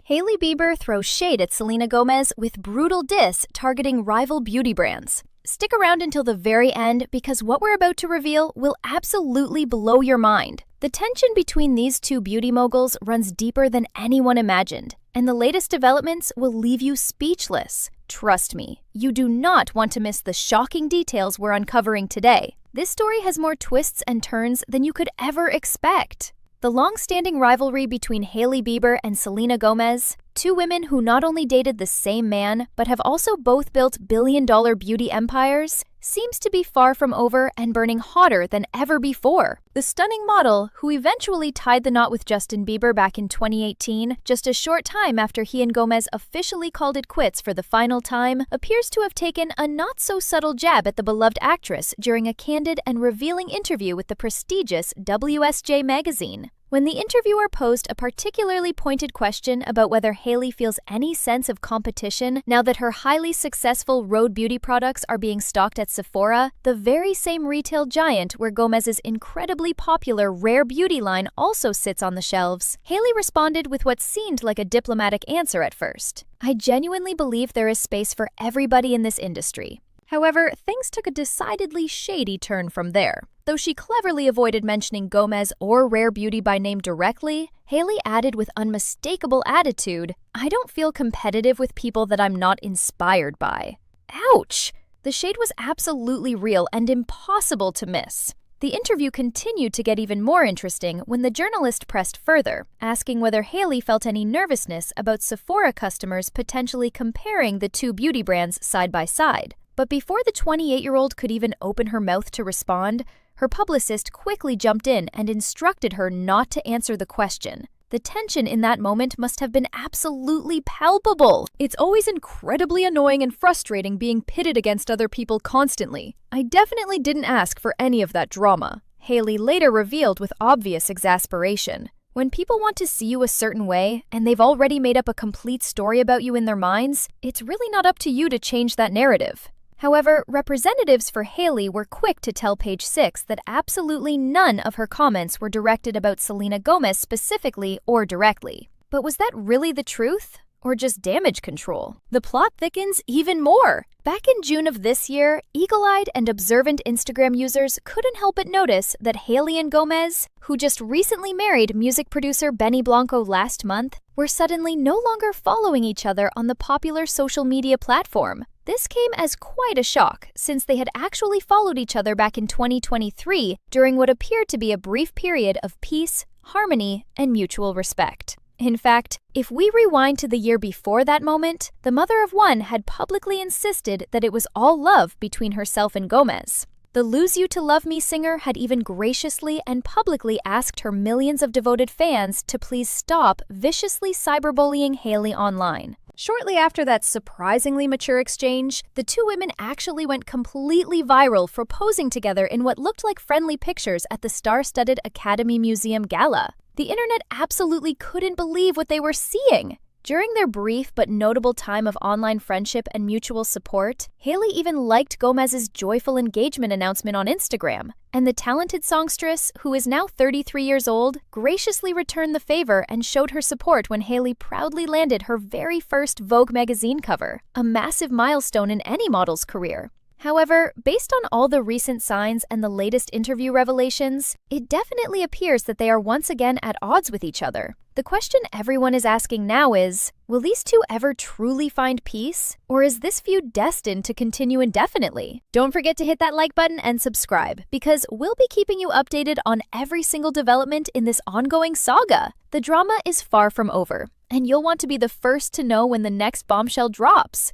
Hailey Bieber throws shade at Selena Gomez with brutal diss targeting rival beauty brands. Stick around until the very end because what we're about to reveal will absolutely blow your mind. The tension between these two beauty moguls runs deeper than anyone imagined, and the latest developments will leave you speechless. Trust me, you do not want to miss the shocking details we're uncovering today. This story has more twists and turns than you could ever expect. The long-standing rivalry between Hailey Bieber and Selena Gomez, two women who not only dated the same man but have also both built billion-dollar beauty empires, seems to be far from over and burning hotter than ever before. The stunning model, who eventually tied the knot with Justin Bieber back in 2018, just a short time after he and Gomez officially called it quits for the final time, appears to have taken a not-so-subtle jab at the beloved actress during a candid and revealing interview with the prestigious WSJ Magazine. When the interviewer posed a particularly pointed question about whether Hailey feels any sense of competition now that her highly successful Rhode beauty products are being stocked at Sephora, the very same retail giant where Gomez's incredibly popular Rare beauty line also sits on the shelves, Hailey responded with what seemed like a diplomatic answer at first. "I genuinely believe there is space for everybody in this industry." However, things took a decidedly shady turn from there. Though she cleverly avoided mentioning Gomez or Rare Beauty by name directly, Hailey added with unmistakable attitude, "I don't feel competitive with people that I'm not inspired by." Ouch! The shade was absolutely real and impossible to miss. The interview continued to get even more interesting when the journalist pressed further, asking whether Hailey felt any nervousness about Sephora customers potentially comparing the two beauty brands side by side. But before the 28-year-old could even open her mouth to respond, her publicist quickly jumped in and instructed her not to answer the question. The tension in that moment must have been absolutely palpable. "It's always incredibly annoying and frustrating being pitted against other people constantly. I definitely didn't ask for any of that drama," Hailey later revealed with obvious exasperation. When people want to see you a certain way, and they've already made up a complete story about you in their minds, it's really not up to you to change that narrative. However, representatives for Hailey were quick to tell Page Six that absolutely none of her comments were directed about Selena Gomez specifically or directly. But was that really the truth? Or just damage control? The plot thickens even more. Back in June of this year, eagle-eyed and observant Instagram users couldn't help but notice that Hailey and Gomez, who just recently married music producer Benny Blanco last month, were suddenly no longer following each other on the popular social media platform. This came as quite a shock, since they had actually followed each other back in 2023 during what appeared to be a brief period of peace, harmony, and mutual respect. In fact, if we rewind to the year before that moment, the mother of one had publicly insisted that it was all love between herself and Gomez. The Lose You to Love Me singer had even graciously and publicly asked her millions of devoted fans to please stop viciously cyberbullying Hailey online. Shortly after that surprisingly mature exchange, the two women actually went completely viral for posing together in what looked like friendly pictures at the star-studded Academy Museum Gala. The internet absolutely couldn't believe what they were seeing. During their brief but notable time of online friendship and mutual support, Hailey even liked Gomez's joyful engagement announcement on Instagram, and the talented songstress, who is now 33 years old, graciously returned the favor and showed her support when Hailey proudly landed her very first Vogue magazine cover, a massive milestone in any model's career. However, based on all the recent signs and the latest interview revelations, it definitely appears that they are once again at odds with each other. The question everyone is asking now is, will these two ever truly find peace? Or is this feud destined to continue indefinitely? Don't forget to hit that like button and subscribe, because we'll be keeping you updated on every single development in this ongoing saga. The drama is far from over, and you'll want to be the first to know when the next bombshell drops.